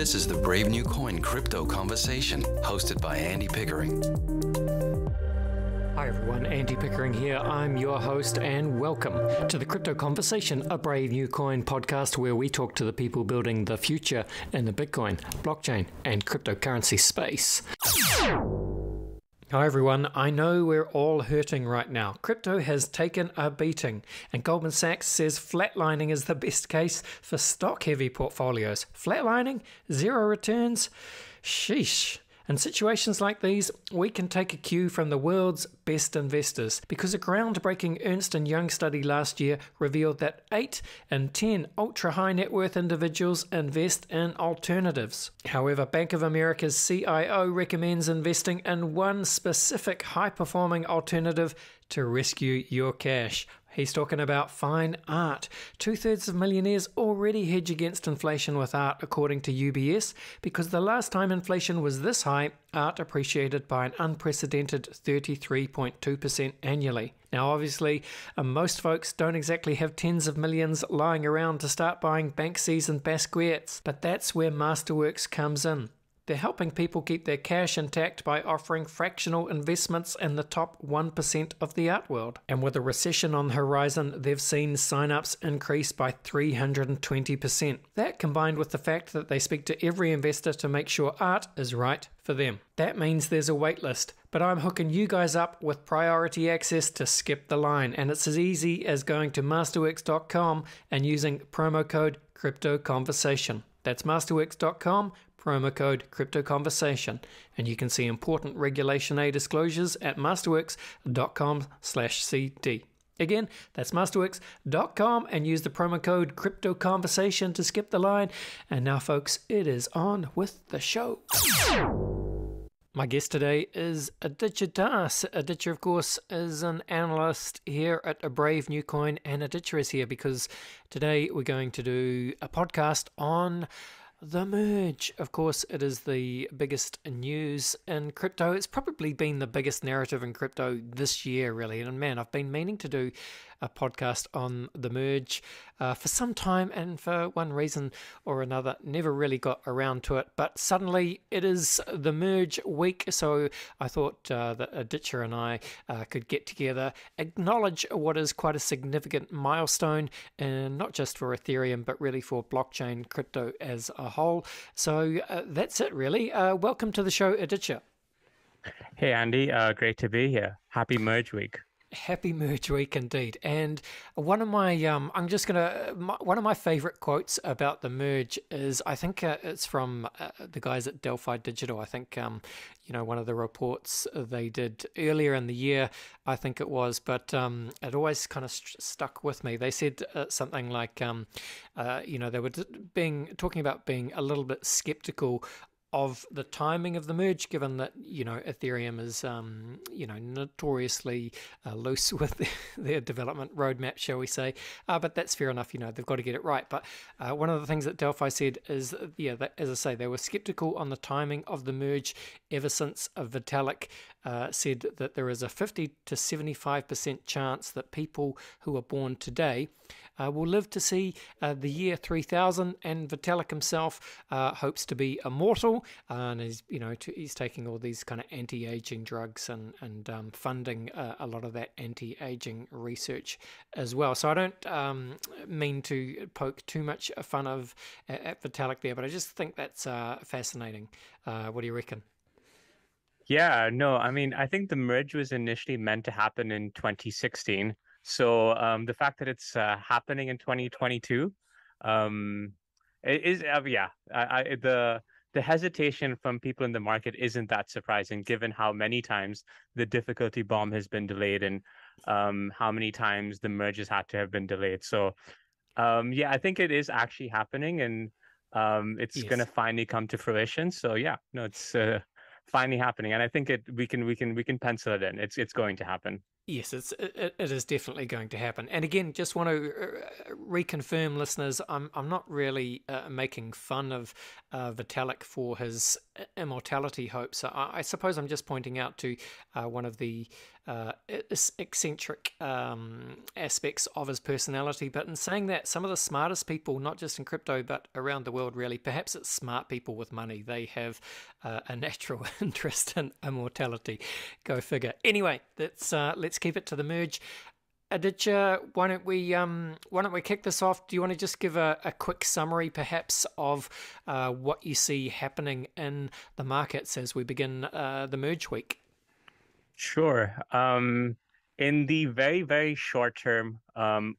This is the Brave New Coin Crypto Conversation, hosted by Andy Pickering. Hi everyone, Andy Pickering here. I'm your host and welcome to the Crypto Conversation, a Brave New Coin podcast where we talk to the people building the future in the Bitcoin, blockchain and cryptocurrency space. Hi everyone, I know we're all hurting right now. Crypto has taken a beating, and Goldman Sachs says flatlining is the best case for stock-heavy portfolios. Flatlining? Zero returns? Sheesh. In situations like these, we can take a cue from the world's best investors, because a groundbreaking Ernst & Young study last year revealed that 8 in 10 ultra-high net worth individuals invest in alternatives. However, Bank of America's CIO recommends investing in one specific high-performing alternative to rescue your cash. He's talking about fine art. 2/3 of millionaires already hedge against inflation with art, according to UBS, because the last time inflation was this high, art appreciated by an unprecedented 33.2% annually. Now, obviously, most folks don't exactly have tens of millions lying around to start buying Banksys and Basquiat's, but that's where Masterworks comes in. They're helping people keep their cash intact by offering fractional investments in the top 1% of the art world. And with a recession on the horizon, they've seen signups increase by 320%. That, combined with the fact that they speak to every investor to make sure art is right for them. That means there's a wait list, but I'm hooking you guys up with priority access to skip the line, and it's as easy as going to masterworks.com and using promo code CryptoConversation. That's masterworks.com, promo code CryptoConversation, and you can see important Regulation A disclosures at masterworks.com/CD. Again, that's masterworks.com, and use the promo code CryptoConversation to skip the line. And now, folks, it is on with the show. My guest today is Aditya Das. Aditya, of course, is an analyst here at A Brave New Coin, and Aditya is here because today we're going to do a podcast on the merge. Of course, it is the biggest news in crypto. It's probably been the biggest narrative in crypto this year, really. And man, I've been meaning to do a podcast on the merge for some time, and for one reason or another, never really got around to it. But suddenly it is the merge week, so I thought that Aditya and I could get together, acknowledge what is quite a significant milestone, and not just for Ethereum, but really for blockchain crypto as a whole. So that's it, really. Welcome to the show, Aditya. Hey, Andy. Great to be here. Happy merge week. Happy merge week indeed. And one of my one of my favorite quotes about the merge is, I think it's from the guys at Delphi Digital. I think one of the reports they did earlier in the year, I think it was, but it always kind of stuck with me. They said something like they were talking about being a little bit skeptical of the timing of the merge, given that Ethereum is notoriously loose with their development roadmap, shall we say? But that's fair enough. They've got to get it right. But one of the things that Delphi said is, that, as I say, they were skeptical on the timing of the merge ever since Vitalik said that there is a 50 to 75% chance that people who are born today will live to see the year 3000, and Vitalik himself hopes to be immortal, and he's taking all these kind of anti-aging drugs and funding a lot of that anti-aging research as well. So I don't mean to poke too much fun at Vitalik there, but I just think that's fascinating. What do you reckon? Yeah, no, I mean, I think the merge was initially meant to happen in 2016. So the fact that it's happening in 2022 the hesitation from people in the market isn't that surprising, given how many times the difficulty bomb has been delayed, and how many times the merge has had to have been delayed. So I think it is actually happening, and it's going to finally come to fruition. So it's finally happening, and I think we can pencil it in. It's going to happen. Yes, it is definitely going to happen. And again, just want to reconfirm, listeners, I'm not really making fun of Vitalik for his immortality hopes. I suppose I'm just pointing out to one of the eccentric aspects of his personality. But in saying that, some of the smartest people, not just in crypto, but around the world, really, perhaps it's smart people with money. They have a natural interest in immortality. Go figure. Anyway, let's keep it to the merge. Aditya, why don't we kick this off? Do you want to just give a quick summary, perhaps, of what you see happening in the markets as we begin the merge week? Sure. In the very, very short term,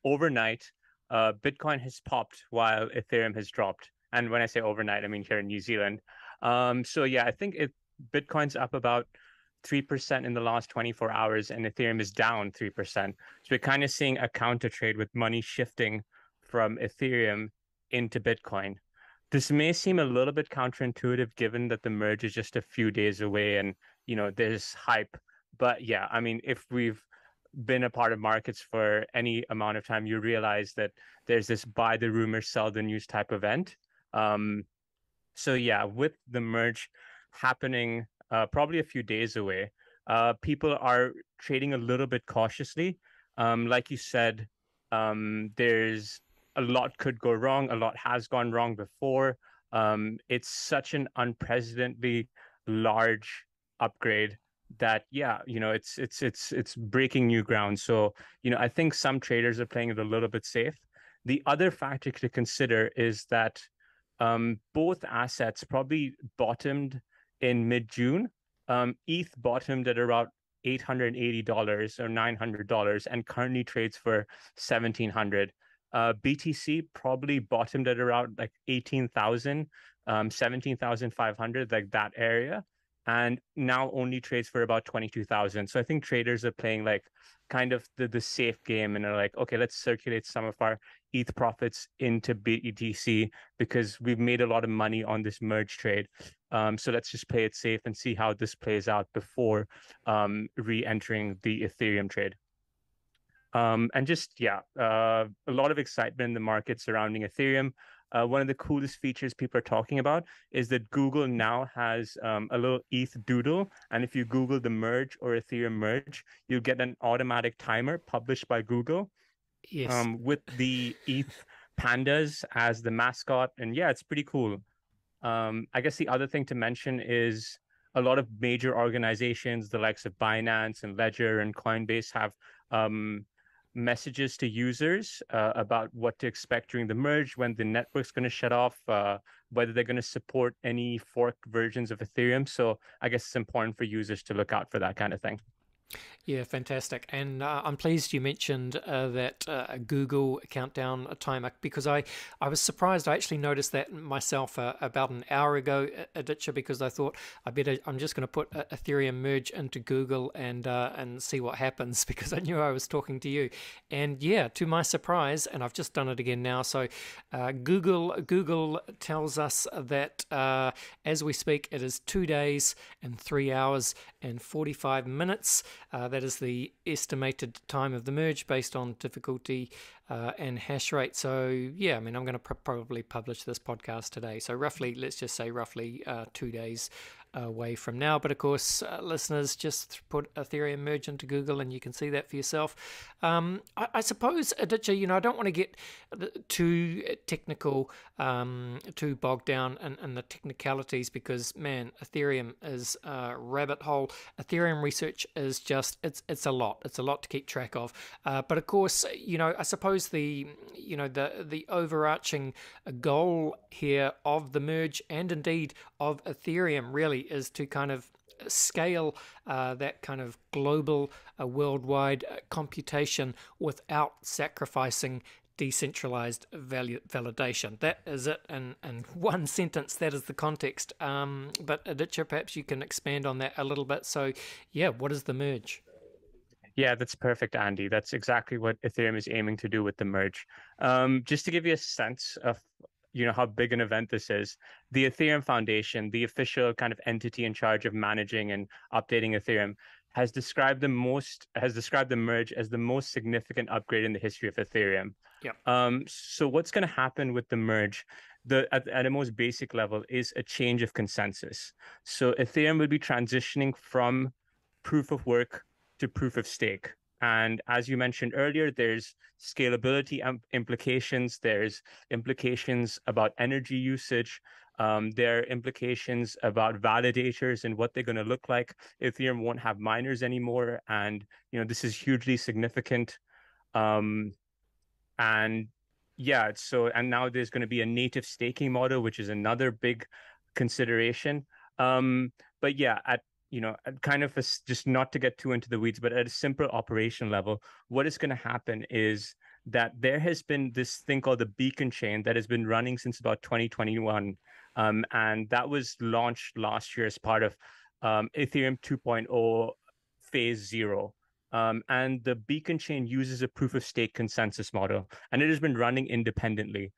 overnight, Bitcoin has popped while Ethereum has dropped. And when I say overnight, I mean here in New Zealand. So yeah, I think Bitcoin's up about 3% in the last 24 hours, and Ethereum is down 3%. So we're kind of seeing a counter trade with money shifting from Ethereum into Bitcoin. This may seem a little bit counterintuitive given that the merge is just a few days away and, there's hype. But yeah, I mean, if we've been a part of markets for any amount of time, you realize that there's this buy the rumor, sell the news type event. So yeah, with the merge happening probably a few days away, people are trading a little bit cautiously. Like you said, there's a lot could go wrong. A lot has gone wrong before. It's such an unprecedentedly large upgrade that it's breaking new ground. So I think some traders are playing it a little bit safe. The other factor to consider is that both assets probably bottomed in mid-June. ETH bottomed at around $880 or $900 and currently trades for $1,700. BTC probably bottomed at around like 18,000, 17,500, like that area, and now only trades for about 22,000. So I think traders are playing like kind of the safe game and are like, okay, let's circulate some of our ETH profits into BTC because we've made a lot of money on this merge trade. So let's just play it safe and see how this plays out before re-entering the Ethereum trade. And just, a lot of excitement in the market surrounding Ethereum. One of the coolest features people are talking about is that Google now has a little ETH doodle. And if you Google the merge or Ethereum merge, you'll get an automatic timer published by Google. Yes. With the ETH pandas as the mascot. And yeah, it's pretty cool. I guess the other thing to mention is a lot of major organizations, the likes of Binance and Ledger and Coinbase, have messages to users about what to expect during the merge, when the network's going to shut off, whether they're going to support any forked versions of Ethereum. So I guess it's important for users to look out for that kind of thing. Yeah, fantastic. And I'm pleased you mentioned that Google countdown timer, because I was surprised. I actually noticed that myself about an hour ago, Aditya, because I thought I'm just going to put Ethereum merge into Google and see what happens, because I knew I was talking to you. And yeah, to my surprise, and I've just done it again now. So Google tells us that as we speak, it is 2 days and 3 hours and 45 minutes. That is the estimated time of the merge based on difficulty and hash rate. So yeah, I mean, I'm going to probably publish this podcast today. So roughly, let's just say roughly 2 days away from now. But of course, listeners, just put Ethereum merge into Google and you can see that for yourself. I suppose, Aditya, I don't want to get too technical, too bogged down in the technicalities, because man, Ethereum is a rabbit hole. Ethereum research is just it's a lot. It's a lot to keep track of. But of course, I suppose the overarching goal here of the merge, and indeed of Ethereum, really is to kind of scale that kind of global, worldwide computation without sacrificing decentralized validation. That is it in one sentence. That is the context. But Aditya, perhaps you can expand on that a little bit. So yeah, what is the merge? Yeah, that's perfect, Andy. That's exactly what Ethereum is aiming to do with the merge. Just to give you a sense of how big an event this is, the Ethereum Foundation, the official kind of entity in charge of managing and updating Ethereum, has described the merge as the most significant upgrade in the history of Ethereum. Yeah. So what's going to happen with the merge? At a most basic level is a change of consensus. So Ethereum will be transitioning from proof of work to proof of stake. So proof of work is essentially a proof of work, which is a proof of work that to proof of stake. And as you mentioned earlier, there's scalability implications, there's implications about energy usage, there are implications about validators and what they're going to look like. Ethereum won't have miners anymore, and this is hugely significant. Um, and yeah, and now there's going to be a native staking model, which is another big consideration. But yeah, kind of just not to get too into the weeds, but at a simple operation level, what is going to happen is that there has been this thing called the beacon chain that has been running since about 2021. And that was launched last year as part of Ethereum 2.0 phase 0. And the beacon chain uses a proof of stake consensus model, and it has been running independently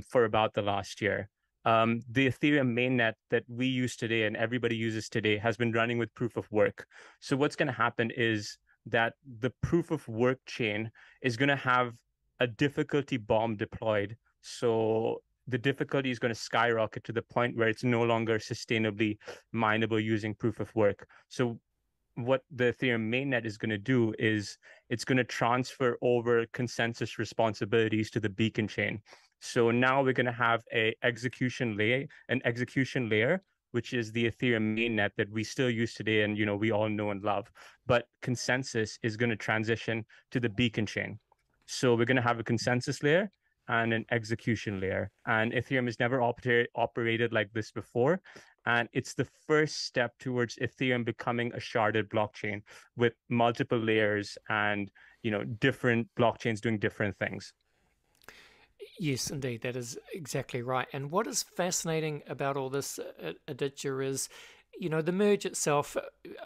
for about the last year. The Ethereum mainnet that we use today and everybody uses today has been running with proof of work. So what's going to happen is that the proof of work chain is going to have a difficulty bomb deployed. So the difficulty is going to skyrocket to the point where it's no longer sustainably mineable using proof of work. So what the Ethereum mainnet is going to do is it's going to transfer over consensus responsibilities to the beacon chain. So now we're going to have an execution layer, which is the Ethereum mainnet that we still use today and we all know and love. But consensus is going to transition to the beacon chain. So we're going to have a consensus layer and an execution layer. And Ethereum has never operated like this before. And it's the first step towards Ethereum becoming a sharded blockchain with multiple layers and different blockchains doing different things. Yes, indeed, that is exactly right. And what is fascinating about all this, Aditya, is the merge itself,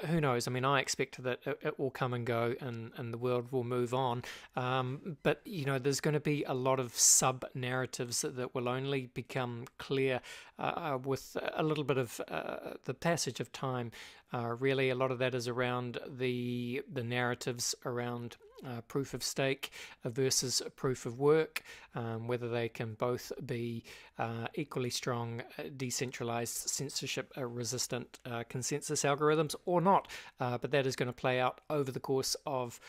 who knows? I mean, I expect that it will come and go and the world will move on. But, there's going to be a lot of sub-narratives that will only become clear with a little bit of the passage of time. Really, a lot of that is around the narratives around proof of stake versus proof of work, whether they can both be equally strong, decentralized, censorship resistant consensus algorithms or not. But that is going to play out over the course of,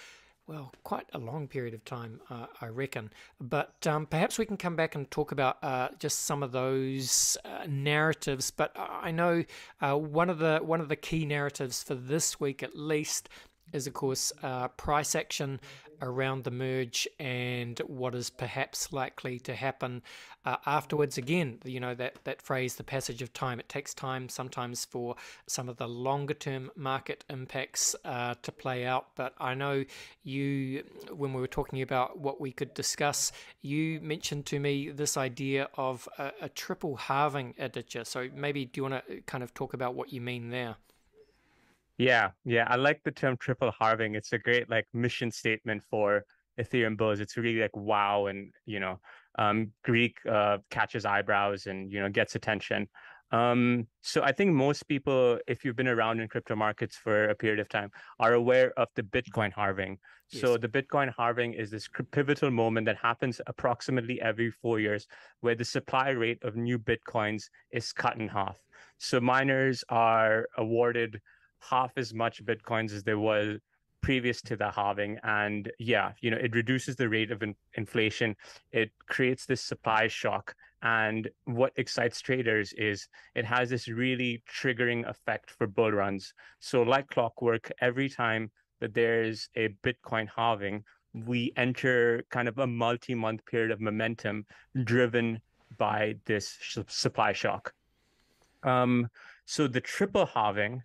well, quite a long period of time, I reckon. But perhaps we can come back and talk about just some of those narratives. But I know one of the key narratives for this week, at least, is, of course, price action around the merge and what is perhaps likely to happen afterwards. Again, that phrase, the passage of time. It takes time sometimes for some of the longer term market impacts to play out. But I know you, when we were talking about what we could discuss, you mentioned to me this idea of a triple halving, Aditya. So maybe do you want to kind of talk about what you mean there? Yeah, I like the term triple halving. It's a great mission statement for Ethereum bulls. It's really wow, and Greek catches eyebrows and gets attention. So I think most people, if you've been around in crypto markets for a period of time, are aware of the Bitcoin halving. Yes. So the Bitcoin halving is this pivotal moment that happens approximately every 4 years, where the supply rate of new Bitcoins is cut in half. So miners are awarded half as much Bitcoins as there was previous to the halving. And it reduces the rate of inflation. It creates this supply shock. And what excites traders is it has this really triggering effect for bull runs. So like clockwork, every time that there's a Bitcoin halving, we enter kind of a multi-month period of momentum driven by this supply shock. So the triple halving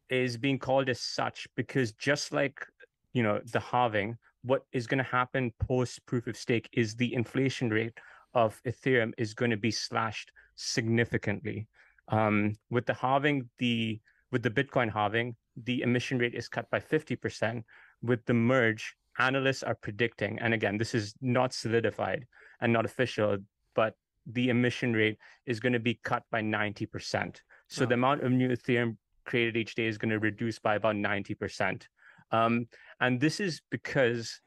is being called as such because just like the halving, what is going to happen post proof of stake is the inflation rate of Ethereum is going to be slashed significantly. With the halving, with the Bitcoin halving, the emission rate is cut by 50%. With the merge, analysts are predicting, and again, this is not solidified and not official, but the emission rate is going to be cut by 90%. So the amount of new Ethereum created each day is going to reduce by about 90%. And this is because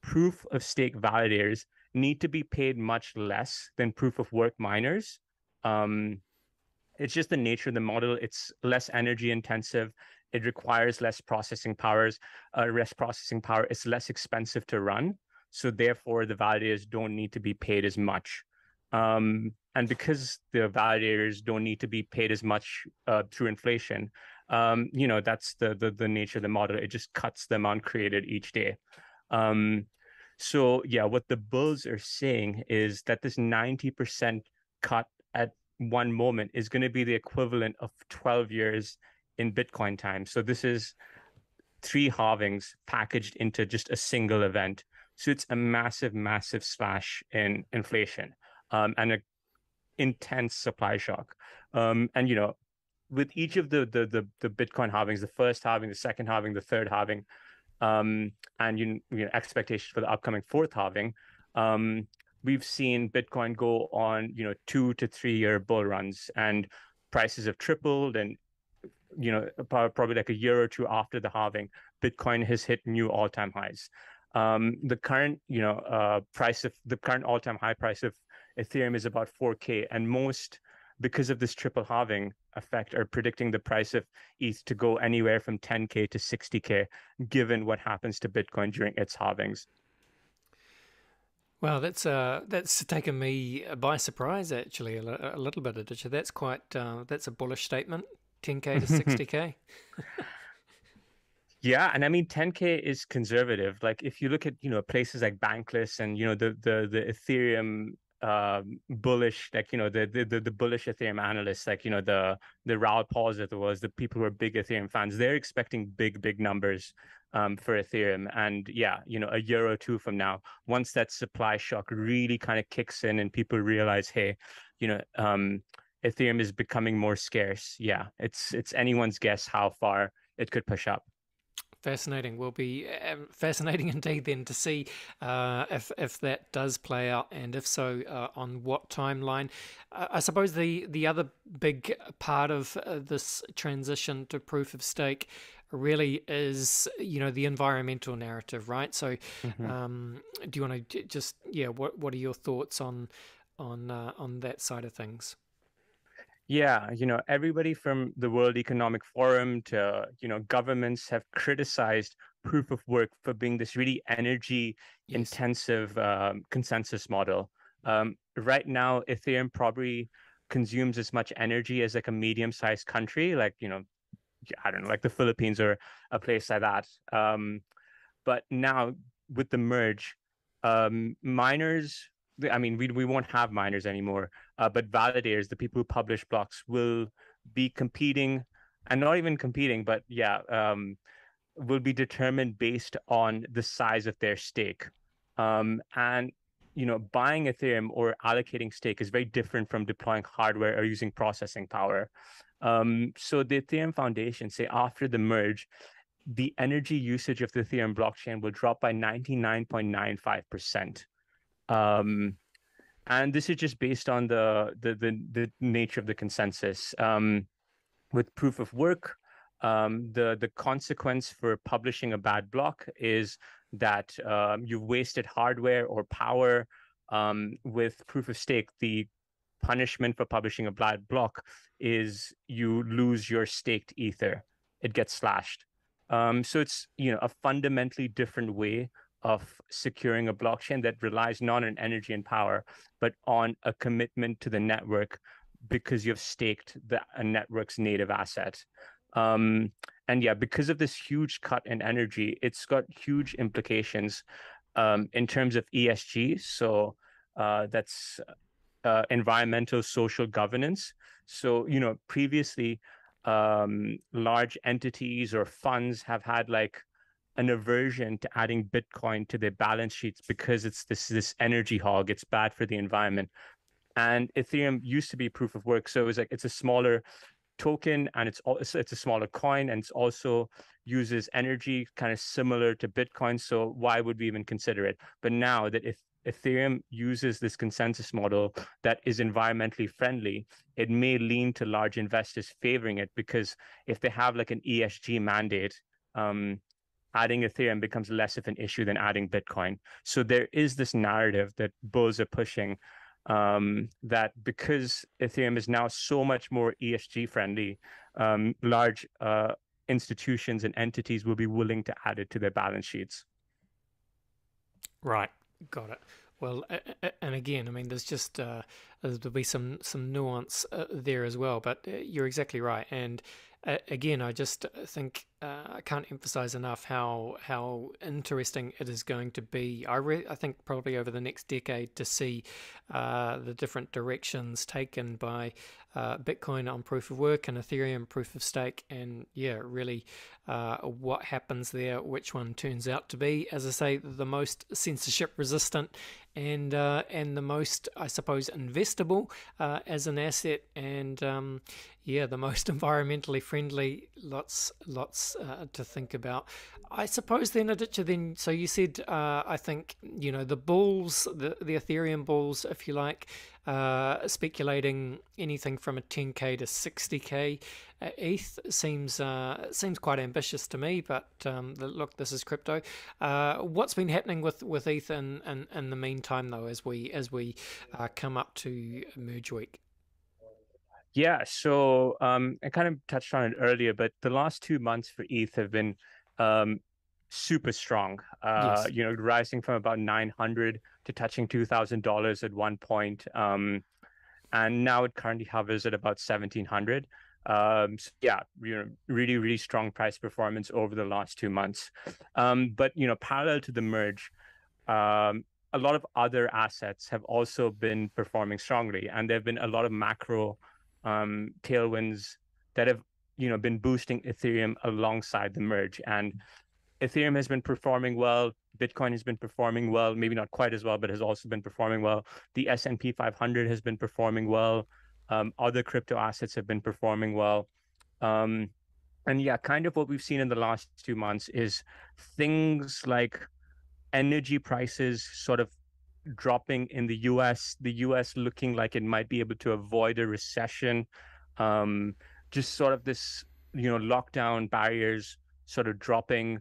proof of stake validators need to be paid much less than proof of work miners. It's just the nature of the model. It's less energy intensive. it requires less processing powers, less processing power. It's less expensive to run. So therefore, the validators don't need to be paid as much. And because the validators don't need to be paid as much through inflation, that's the nature of the model. It just cuts the amount created each day. So yeah, what the bulls are saying is that this 90% cut at one moment is going to be the equivalent of 12 years in Bitcoin time. So this is 3 halvings packaged into just a single event. So it's a massive, massive slash in inflation, and an intense supply shock. And with each of the Bitcoin halvings, the first halving, the second halving, the third halving, and expectations for the upcoming fourth halving, we've seen Bitcoin go on 2 to 3 year bull runs, and prices have tripled. And probably like a year or two after the halving, Bitcoin has hit new all-time highs. The current all-time high price of Ethereum is about 4K, and most, because of this triple halving effect, are predicting the price of ETH to go anywhere from 10K to 60K, given what happens to Bitcoin during its halvings. Well, that's taken me by surprise, actually, a little bit, Aditya. That's that's a bullish statement, 10K to 60K. Yeah, and I mean 10K is conservative. Like if you look at places like Bankless and the Ethereum bullish, like the bullish Ethereum analysts, like the Raul Pauls of the world, the people who are big Ethereum fans, they're expecting big numbers for Ethereum. And yeah, a year or two from now, once that supply shock really kind of kicks in and people realize, hey, Ethereum is becoming more scarce. Yeah, it's anyone's guess how far it could push up. Fascinating. Will be fascinating indeed then to see if that does play out, and if so, on what timeline. I suppose the other big part of this transition to proof of stake really is the environmental narrative, right? So, do you want to just what are your thoughts on that side of things? Yeah, everybody from the World Economic Forum to, governments have criticized proof of work for being this really energy intensive consensus model. Right now, Ethereum probably consumes as much energy as like a medium-sized country, like, I don't know, like the Philippines or a place like that. But now with the merge, miners, I mean, we won't have miners anymore, but validators, the people who publish blocks, will be competing, and not even competing, but will be determined based on the size of their stake. And buying Ethereum or allocating stake is very different from deploying hardware or using processing power. So the Ethereum Foundation say after the merge, the energy usage of the Ethereum blockchain will drop by 99.95%. And this is just based on the nature of the consensus. With proof of work, the consequence for publishing a bad block is that you've wasted hardware or power. With proof of stake, the punishment for publishing a bad block is you lose your staked ether. It gets slashed. So it's a fundamentally different way of securing a blockchain that relies not on energy and power, but on a commitment to the network because you've staked a network's native asset. And yeah, because of this huge cut in energy, it's got huge implications in terms of ESG. So that's environmental social governance. So, previously, large entities or funds have had like an aversion to adding Bitcoin to their balance sheets because it's this energy hog. It's bad for the environment. And Ethereum used to be proof of work, so it's a smaller token, and it's a smaller coin, and it's also uses energy kind of similar to Bitcoin. So why would we even consider it? But now that if Ethereum uses this consensus model that is environmentally friendly, it may lean to large investors favoring it, because if they have like an ESG mandate, adding Ethereum becomes less of an issue than adding Bitcoin. So there is this narrative that bulls are pushing, that because Ethereum is now so much more ESG friendly, large institutions and entities will be willing to add it to their balance sheets. Right, got it. Well, and again, I mean, there's just there'll be some nuance there as well, but you're exactly right. And again, I just think I can't emphasize enough how interesting it is going to be. I think probably over the next decade to see the different directions taken by Bitcoin on proof of work and Ethereum proof of stake, and yeah, really what happens there, which one turns out to be, as I say, the most censorship resistant and the most, I suppose, investable as an asset, and yeah, the most environmentally friendly. Lots to think about. I suppose then, Aditya, then, so you said, I think, you know, the bulls, the Ethereum bulls, if you like, speculating anything from a 10K to 60K ETH seems quite ambitious to me, but look, this is crypto. What's been happening with ETH in the meantime, though, as we come up to merge week? Yeah, so I kind of touched on it earlier, but the last 2 months for ETH have been super strong. Yes. You know, rising from about 900 to touching $2,000 at one point, and now it currently hovers at about 1,700. So yeah, you know, really strong price performance over the last 2 months. But you know, parallel to the merge, a lot of other assets have also been performing strongly, and there have been a lot of macro tailwinds that have, you know, been boosting Ethereum alongside the merge. And Ethereum has been performing well. Bitcoin has been performing well, maybe not quite as well, but has also been performing well. The S&P 500 has been performing well. Other crypto assets have been performing well. And yeah, kind of what we've seen in the last 2 months is things like energy prices sort of dropping in the US looking like it might be able to avoid a recession. Just sort of this, you know, lockdown barriers sort of dropping.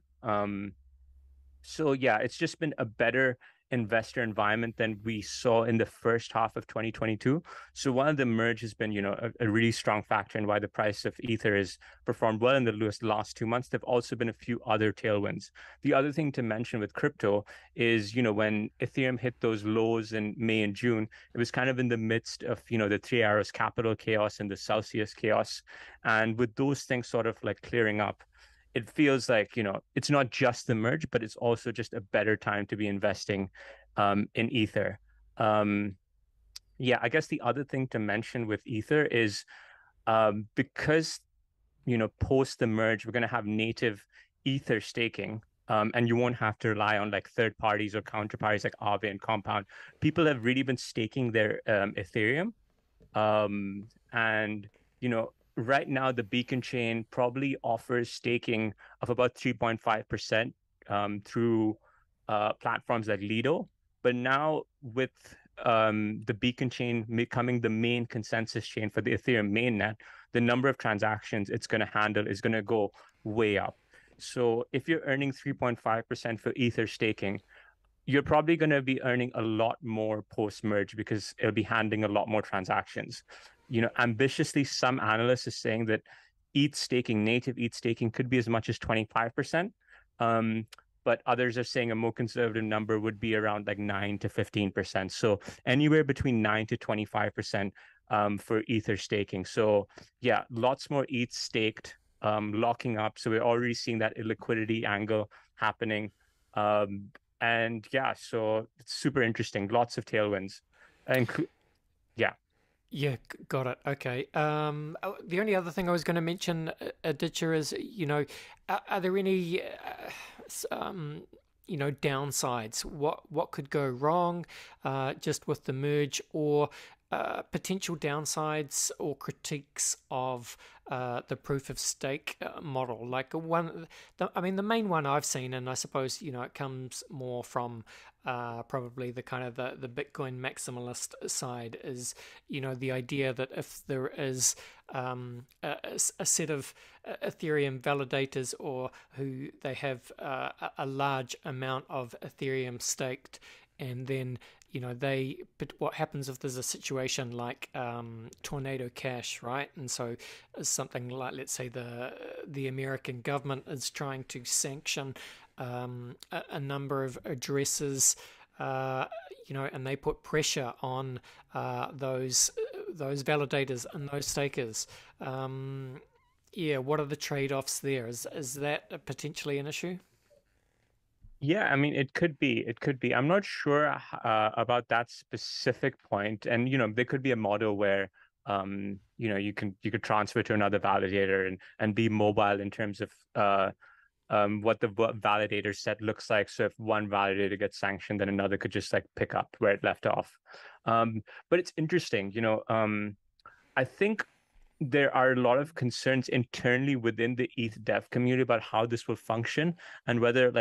So yeah, it's just been a better investor environment than we saw in the first half of 2022. So one of the merge has been, you know, a really strong factor in why the price of Ether has performed well in the last 2 months. There've also been a few other tailwinds. The other thing to mention with crypto is, you know, when Ethereum hit those lows in May and June, it was kind of in the midst of, you know, the Three Arrows capital chaos and the Celsius chaos. And with those things sort of like clearing up, it feels like, you know, it's not just the merge, but it's also just a better time to be investing in Ether. Yeah, I guess the other thing to mention with Ether is because, you know, post the merge, we're going to have native Ether staking, and you won't have to rely on like third parties or counterparties like Aave and Compound. People have really been staking their Ethereum, and, you know, right now the Beacon chain probably offers staking of about 3.5% through platforms like Lido. But now with the Beacon chain becoming the main consensus chain for the Ethereum mainnet, the number of transactions it's going to handle is going to go way up. So if you're earning 3.5% for Ether staking, you're probably going to be earning a lot more post-merge because it'll be handling a lot more transactions. You know, ambitiously, some analysts are saying that ETH staking, native ETH staking, could be as much as 25%. But others are saying a more conservative number would be around like 9 to 15%. So anywhere between 9 to 25% for Ether staking. So yeah, lots more ETH staked, locking up. So we're already seeing that illiquidity angle happening. And yeah, so it's super interesting. Lots of tailwinds. Yeah. Yeah, got it. Okay. The only other thing I was going to mention, Aditya, is, you know, are there any, you know, downsides? What could go wrong, just with the merge, or potential downsides or critiques of the proof of stake model? Like I mean, the main one I've seen, and I suppose, you know, it comes more from probably the kind of the Bitcoin maximalist side, is, you know, the idea that if there is a set of Ethereum validators, or who they have a large amount of Ethereum staked, and then but what happens if there's a situation like tornado cash, right? And so something like, let's say the American government is trying to sanction a number of addresses, and they put pressure on those validators and those stakers. What are the trade-offs there? Is that potentially an issue? Yeah, I mean, it could be. It could be. I'm not sure about that specific point. And, there could be a model where, you could transfer to another validator and be mobile in terms of what the validator set looks like. So if one validator gets sanctioned, then another could just like pick up where it left off. But it's interesting, I think there are a lot of concerns internally within the ETH dev community about how this will function and whether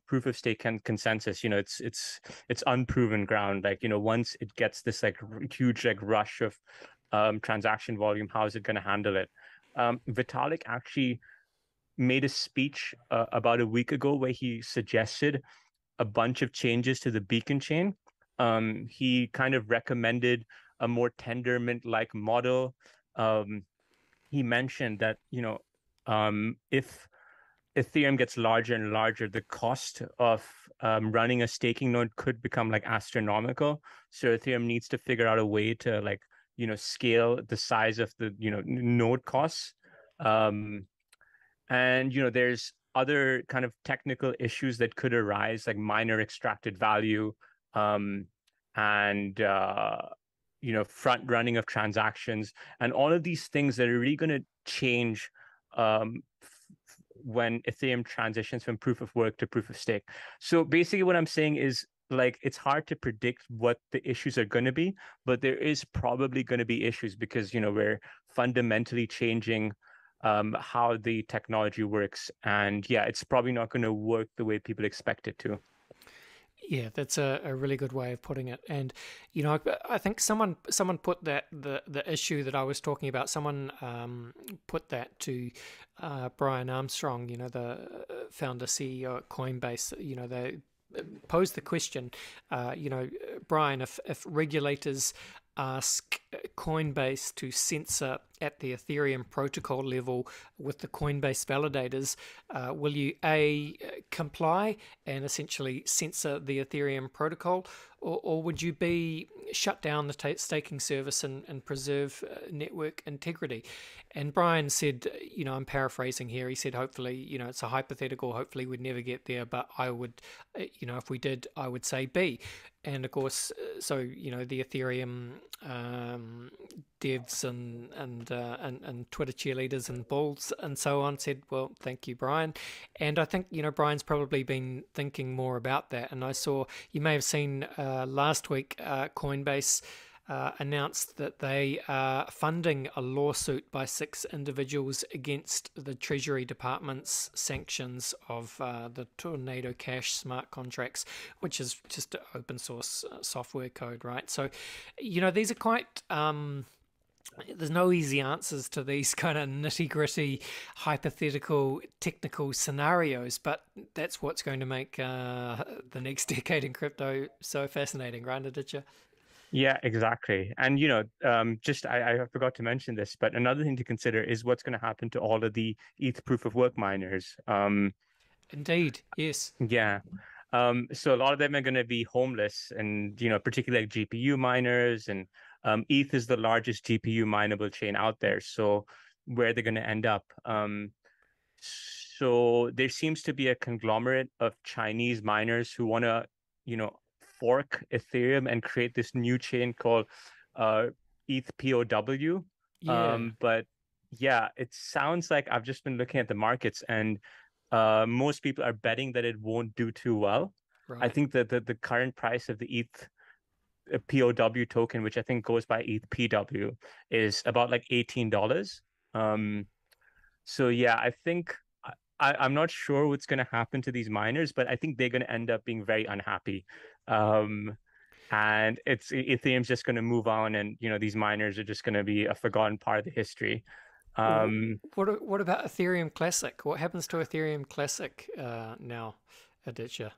proof of stake consensus, it's unproven ground. Once it gets this huge rush of transaction volume, how is it going to handle it? Vitalik actually made a speech about a week ago where he suggested a bunch of changes to the beacon chain. He kind of recommended a more Tendermint-like model. He mentioned that, if Ethereum gets larger and larger, the cost of running a staking node could become astronomical. So Ethereum needs to figure out a way to scale the size of the node costs. And there's other kind of technical issues that could arise, like miner extracted value, and front running of transactions, and all of these things that are really going to change when Ethereum transitions from proof of work to proof of stake. So basically what I'm saying is, it's hard to predict what the issues are going to be, but there is probably going to be issues because we're fundamentally changing how the technology works, and it's probably not going to work the way people expect it to. Yeah, that's a really good way of putting it. And I think someone put that the issue that I was talking about, someone put that to Brian Armstrong, the founder CEO at Coinbase. They posed the question, Brian, if regulators ask Coinbase to censor at the Ethereum protocol level with the Coinbase validators, will you comply and essentially censor the Ethereum protocol, or would you shut down the staking service and preserve network integrity? And Brian said, I'm paraphrasing here, he said, hopefully, it's a hypothetical, hopefully we'd never get there, but I would, if we did, I would say B. And of course, so the Ethereum devs and Twitter cheerleaders and bulls and so on said, well, thank you, Brian. And I think Brian's probably been thinking more about that. And I saw, you may have seen last week, Coinbase announced that they are funding a lawsuit by 6 individuals against the Treasury Department's sanctions of the Tornado Cash smart contracts, which is just open source software code, right? So, these are quite... there's no easy answers to these kind of nitty-gritty, hypothetical, technical scenarios, but that's what's going to make the next decade in crypto so fascinating, right, Aditya? Yeah, exactly. And, I forgot to mention this, but another thing to consider is what's going to happen to all of the ETH proof of work miners. Indeed, yes. Yeah. So a lot of them are going to be homeless, and, particularly GPU miners, and ETH is the largest GPU mineable chain out there. So where they're going to end up. So there seems to be a conglomerate of Chinese miners who want to, fork Ethereum and create this new chain called ETH POW. Yeah. But yeah, it sounds like, I've just been looking at the markets, and most people are betting that it won't do too well. Right. I think that the current price of the ETH POW token, which I think goes by ETH PW, is about $18. So yeah, I think I'm not sure what's going to happen to these miners, but I think they're going to end up being very unhappy. And Ethereum's just going to move on, and these miners are just going to be a forgotten part of the history. What about Ethereum Classic? What happens to Ethereum Classic now, Aditya?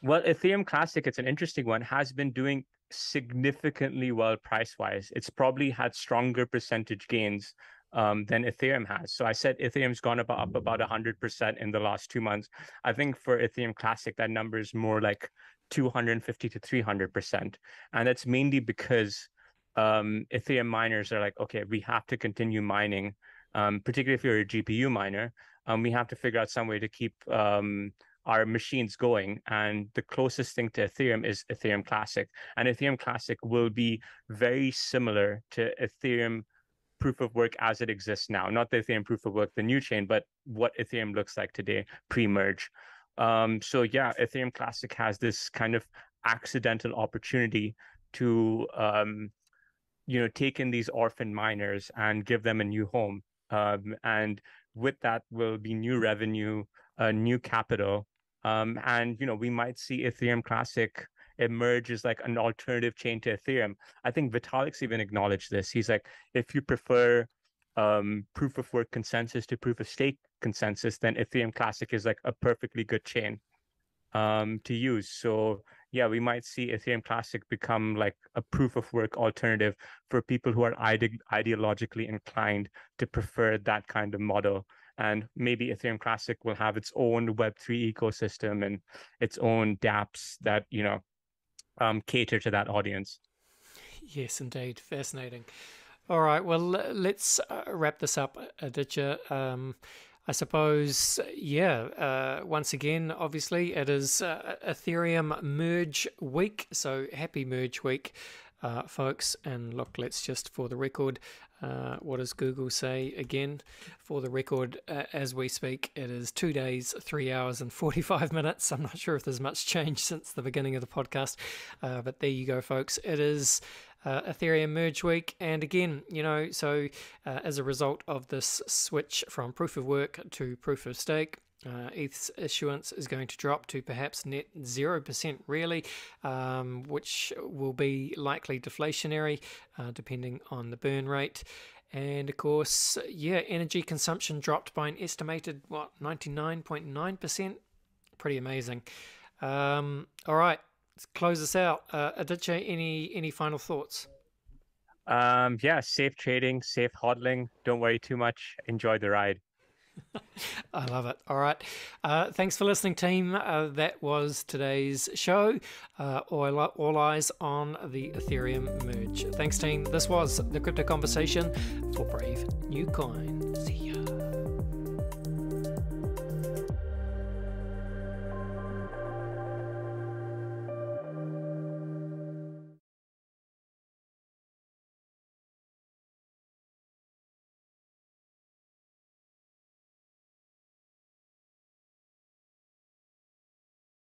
Well, Ethereum Classic, it's an interesting one, has been doing significantly well price-wise. It's probably had stronger percentage gains than Ethereum has. So I said Ethereum's gone up about 100% in the last 2 months. I think for Ethereum Classic, that number is more like 250 to 300%. And that's mainly because Ethereum miners are like, okay, we have to continue mining, particularly if you're a GPU miner. We have to figure out some way to keep our machines going. And the closest thing to Ethereum is Ethereum Classic. And Ethereum Classic will be very similar to Ethereum proof of work as it exists now. Not the Ethereum proof of work, the new chain, but what Ethereum looks like today, pre-merge. So yeah, Ethereum Classic has this kind of accidental opportunity to take in these orphan miners and give them a new home. And with that will be new revenue, new capital. And we might see Ethereum Classic emerge as like an alternative chain to Ethereum. I think Vitalik's even acknowledged this. He's like, if you prefer proof of work consensus to proof of stake consensus, then Ethereum Classic is like a perfectly good chain to use. So yeah, we might see Ethereum Classic become like a proof of work alternative for people who are ideologically inclined to prefer that kind of model. And maybe Ethereum Classic will have its own Web3 ecosystem and its own dApps that, cater to that audience. Yes, indeed. Fascinating. All right, well, let's wrap this up, Aditya. I suppose, once again, obviously, it is Ethereum Merge Week. So happy Merge Week, folks. And look, let's just, for the record, what does Google say again? For the record, as we speak, it is 2 days, 3 hours and 45 minutes. I'm not sure if there's much change since the beginning of the podcast, but there you go, folks. It is Ethereum Merge Week. And again, so as a result of this switch from proof of work to proof of stake, ETH's issuance is going to drop to perhaps net 0% really, which will be likely deflationary depending on the burn rate. And of course, energy consumption dropped by an estimated 99.9%. Pretty amazing. All right, let's close this out. Aditya, any final thoughts? Safe trading, safe hodling. Don't worry too much. Enjoy the ride. I love it. All right. Thanks for listening, team. That was today's show. All eyes on the Ethereum merge. Thanks, team. This was the Crypto Conversation for Brave New Coin. See you.